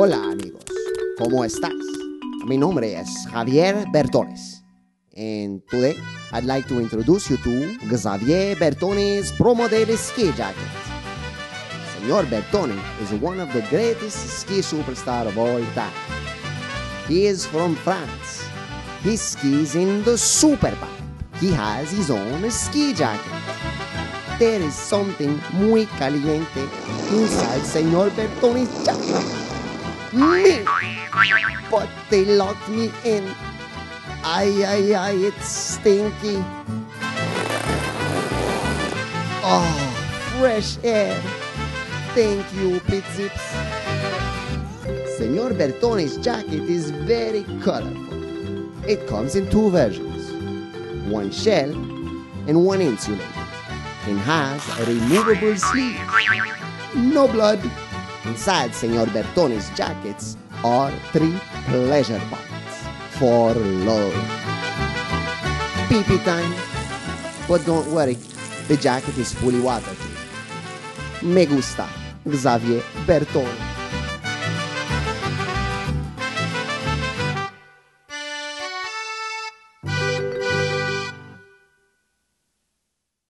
Hola amigos, ¿cómo estás? Mi nombre es Javier Bertones, and today I'd like to introduce you to Xavier Bertones Pro Model Ski Jacket. Senor Bertone is one of the greatest ski superstars of all time. He is from France. He skis in the super pipe. He has his own ski jacket. There is something muy caliente inside Senor Bertone's jacket. Me! But they locked me in. Ay, ay, ay, it's stinky. Oh, fresh air. Thank you, Pit Zips. Senor Bertone's jacket is very colorful. It comes in two versions, one shell and one insulated, and has a removable sleeve. No blood. Inside Senor Bertone's jackets are 3 pleasure pockets for love. Pee-pee time. But don't worry, the jacket is fully waterproof. Me gusta, Xavier Bertone.